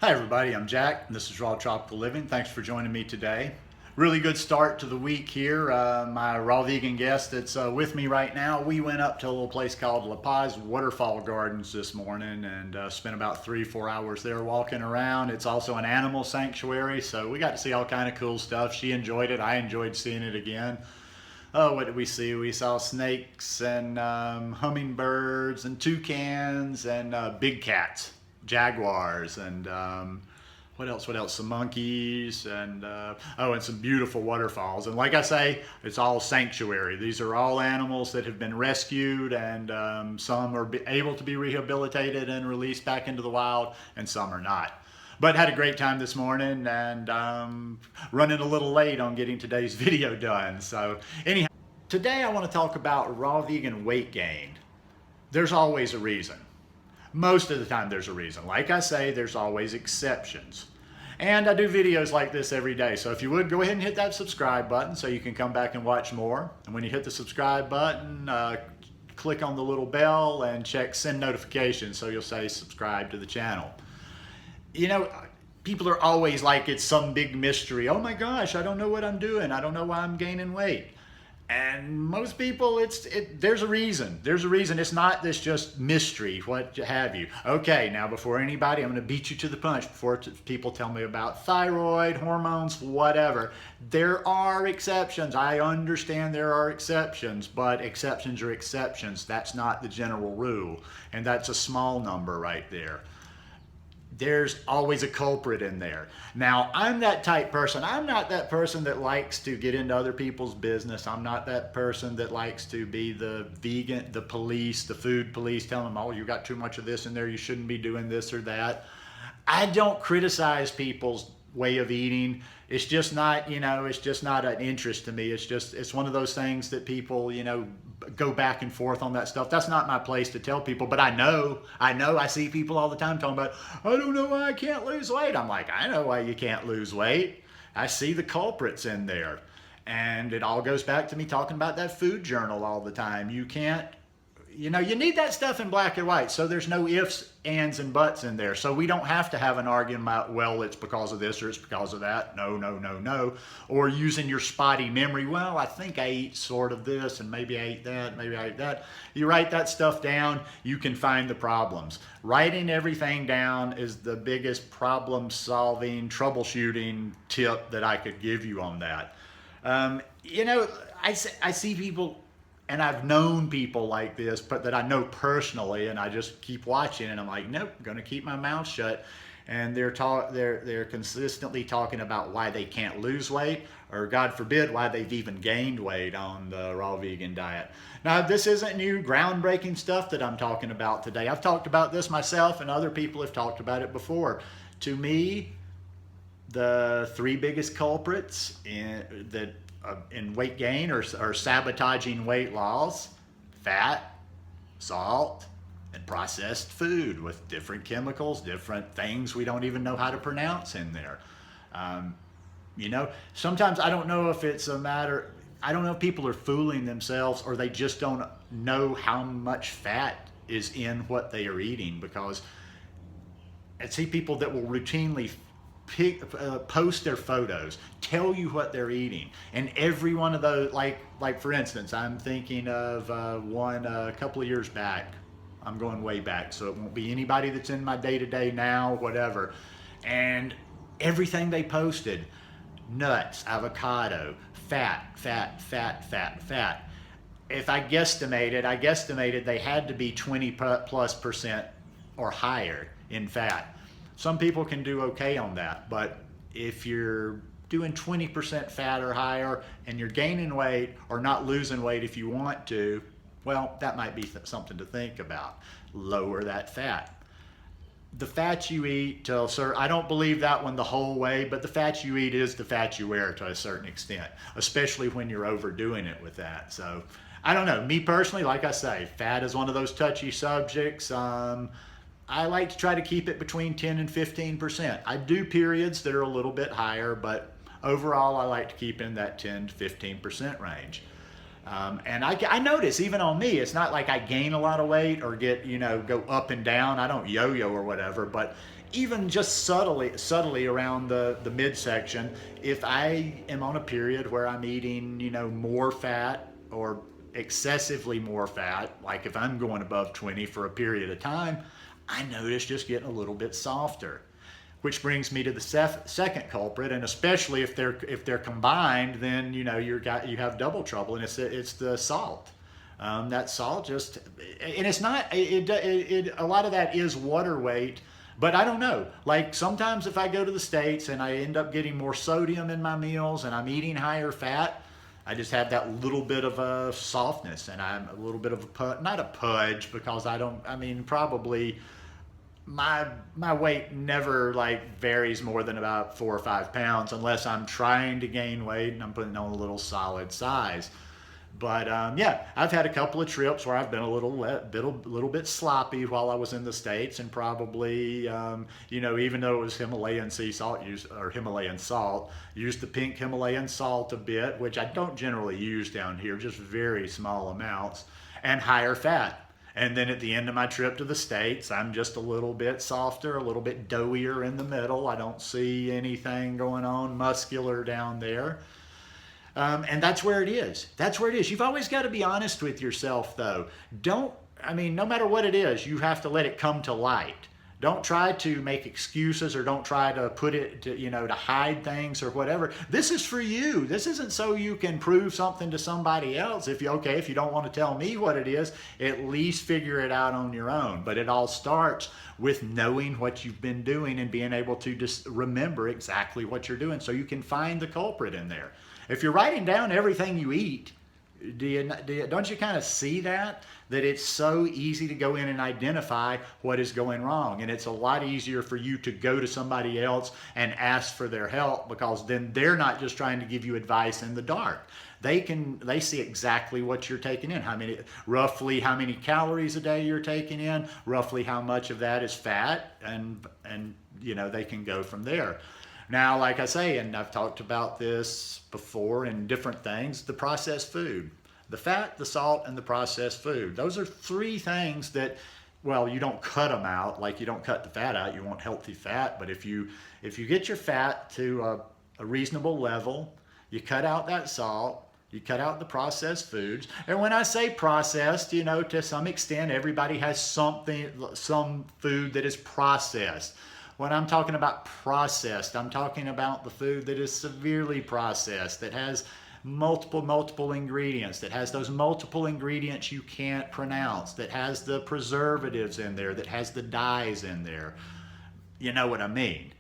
Hi everybody, I'm Jack and this is Raw Tropical Living. Thanks for joining me today. Really good start to the week here. My raw vegan guest that's with me right now, we went up to a little place called La Paz Waterfall Gardens this morning and spent about 3-4 hours there walking around. It's also an animal sanctuary, so we got to see all kind of cool stuff. She enjoyed it. I enjoyed seeing it again. Oh, what did we see? We saw snakes and hummingbirds and toucans and big cats, jaguars, and what else? What else? Some monkeys and and some beautiful waterfalls. And like I say, it's all sanctuary. These are all animals that have been rescued, and some are able to be rehabilitated and released back into the wild, and some are not. But had a great time this morning and running a little late on getting today's video done. So anyhow, today I want to talk about raw vegan weight gain. There's always a reason. Most of the time there's a reason. Like I say, there's always exceptions. And I do videos like this every day. So if you would, go ahead and hit that subscribe button so you can come back and watch more. And when you hit the subscribe button, click on the little bell and check send notifications so you'll say subscribe to the channel. You know, people are always like it's some big mystery. Oh my gosh, I don't know what I'm doing. I don't know why I'm gaining weight. And most people, there's a reason. There's a reason. It's not this just mystery, what have you. Okay, now before anybody, I'm going to beat you to the punch before people tell me about thyroid, hormones, whatever. There are exceptions. I understand there are exceptions, but exceptions are exceptions. That's not the general rule. And that's a small number right there. There's always a culprit in there. Now, I'm that type person. I'm not that person that likes to get into other people's business. I'm not that person that likes to be the vegan, the police, the food police, telling them, oh, you got too much of this in there, you shouldn't be doing this or that. I don't criticize people's way of eating. It's just not, it's just not an interest to me. It's one of those things that people, go back and forth on that stuff. That's not my place to tell people, but I see people all the time talking about, I don't know why I can't lose weight. I'm like, I know why you can't lose weight. I see the culprits in there. And it all goes back to me talking about that food journal all the time. You can't, you need that stuff in black and white. So there's no ifs, ands, and buts in there. So we don't have to have an argument about, well, it's because of this or it's because of that. No, no, no, no. Or using your spotty memory. Well, I think I ate sort of this and maybe I ate that, maybe I ate that. You write that stuff down, you can find the problems. Writing everything down is the biggest problem-solving, troubleshooting tip that I could give you on that. I see people, and I've known people like this, but that I know personally, and I just keep watching, and I'm like, nope, I'm going to keep my mouth shut. And they're consistently talking about why they can't lose weight, or God forbid, why they've even gained weight on the raw vegan diet. Now, this isn't new, groundbreaking stuff that I'm talking about today. I've talked about this myself, and other people have talked about it before. To me, the three biggest culprits in weight gain or sabotaging weight loss: fat, salt, and processed food with different chemicals, different things we don't even know how to pronounce in there. Sometimes I don't know if it's a matter, I don't know if people are fooling themselves or they just don't know how much fat is in what they are eating, because I see people that will routinely post their photos, tell you what they're eating, and every one of those, like for instance, I'm thinking of one a couple of years back. I'm going way back, so it won't be anybody that's in my day-to-day now, whatever. And everything they posted: nuts, avocado, fat. If I guesstimated they had to be 20+% or higher in fat. Some people can do okay on that, but if you're doing 20% fat or higher and you're gaining weight or not losing weight if you want to, well, that might be something to think about. Lower that fat. The fat you eat, I don't believe that one the whole way, but the fat you eat is the fat you wear to a certain extent, especially when you're overdoing it with that. So I don't know. Me personally, like I say, fat is one of those touchy subjects. I like to try to keep it between 10 and 15%. I do periods that are a little bit higher, but overall I like to keep in that 10 to 15% range. And I notice even on me, it's not like I gain a lot of weight or get, go up and down. I don't yo-yo or whatever, but even just subtly around the midsection, if I am on a period where I'm eating, more fat or excessively more fat, like if I'm going above 20 for a period of time, I notice just getting a little bit softer. Which brings me to the second culprit, and especially if they're combined, then you have double trouble, and it's the salt. That salt just, and it's not, a lot of that is water weight, but I don't know. Like sometimes if I go to the States and I end up getting more sodium in my meals and I'm eating higher fat, I just have that little bit of a softness, and I'm a little bit of not a pudge, because probably my weight never like varies more than about 4 or 5 pounds unless I'm trying to gain weight and I'm putting on a little solid size. But yeah, I've had a couple of trips where I've been a little bit sloppy while I was in the States, and probably even though it was Himalayan sea salt or Himalayan salt, used the pink Himalayan salt a bit, which I don't generally use down here, just very small amounts, and higher fat. And then at the end of my trip to the States, I'm just a little bit softer, a little bit doughier in the middle. I don't see anything going on muscular down there. And that's where it is. That's where it is. You've always got to be honest with yourself, though. No matter what it is, you have to let it come to light. Don't try to make excuses, or don't try to put it to hide things or whatever. This is for you. This isn't so you can prove something to somebody else. If you don't want to tell me what it is, at least figure it out on your own. But it all starts with knowing what you've been doing and being able to just remember exactly what you're doing so you can find the culprit in there. If you're writing down everything you eat, don't you kind of see that it's so easy to go in and identify what is going wrong? And it's a lot easier for you to go to somebody else and ask for their help, because then they're not just trying to give you advice in the dark. They see exactly what you're taking in, roughly how many calories a day you're taking in, roughly how much of that is fat, and they can go from there. Now, like I say, and I've talked about this before in different things, the processed food. The fat, the salt, and the processed food. Those are 3 things that, well, you don't cut them out. Like you don't cut the fat out. You want healthy fat. But if you get your fat to a reasonable level, you cut out that salt, you cut out the processed foods. And when I say processed, to some extent, everybody has some food that is processed. When I'm talking about processed, I'm talking about the food that is severely processed, that has multiple ingredients, that has those multiple ingredients you can't pronounce, that has the preservatives in there, that has the dyes in there. You know what I mean?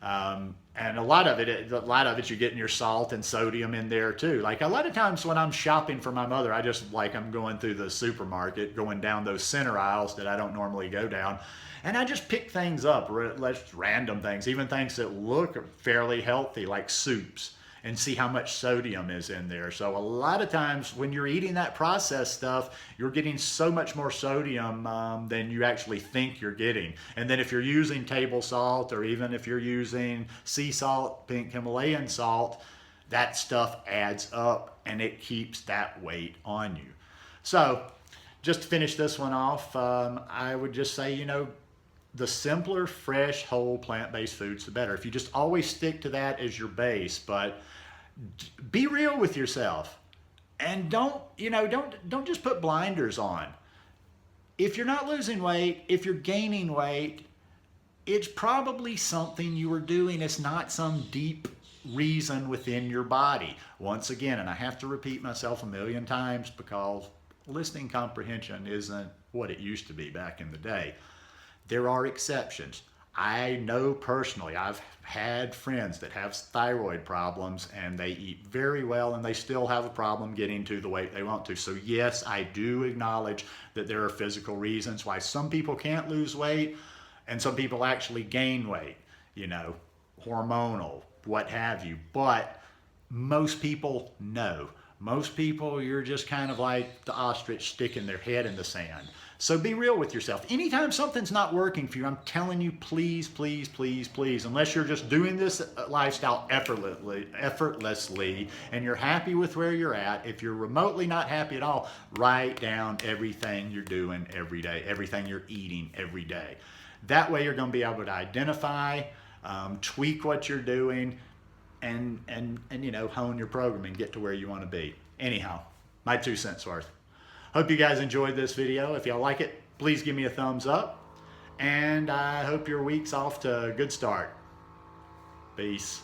And a lot of it you're getting your salt and sodium in there too. Like a lot of times when I'm shopping for my mother, I'm going through the supermarket, going down those center aisles that I don't normally go down. And I just pick things up, random things, even things that look fairly healthy, like soups, and see how much sodium is in there. So a lot of times when you're eating that processed stuff, you're getting so much more sodium than you actually think you're getting. And then if you're using table salt, or even if you're using sea salt, pink Himalayan salt, that stuff adds up and it keeps that weight on you. So just to finish this one off, I would just say, the simpler, fresh, whole, plant-based foods, the better. If you just always stick to that as your base, but be real with yourself, and don't just put blinders on. If you're not losing weight, if you're gaining weight, it's probably something you were doing. It's not some deep reason within your body. Once again, and I have to repeat myself a million times because listening comprehension isn't what it used to be back in the day. There are exceptions. I know personally, I've had friends that have thyroid problems and they eat very well and they still have a problem getting to the weight they want to. So yes, I do acknowledge that there are physical reasons why some people can't lose weight and some people actually gain weight, hormonal, what have you. But most people, no. Most people, you're just kind of like the ostrich sticking their head in the sand. So be real with yourself. Anytime something's not working for you, I'm telling you, please, please, please, please, unless you're just doing this lifestyle effortlessly and you're happy with where you're at, if you're remotely not happy at all, write down everything you're doing every day, everything you're eating every day. That way you're going to be able to identify, tweak what you're doing, and you know, hone your program and get to where you want to be. Anyhow, my 2 cents worth. Hope you guys enjoyed this video. If y'all like it, please give me a thumbs up. And I hope your week's off to a good start. Peace.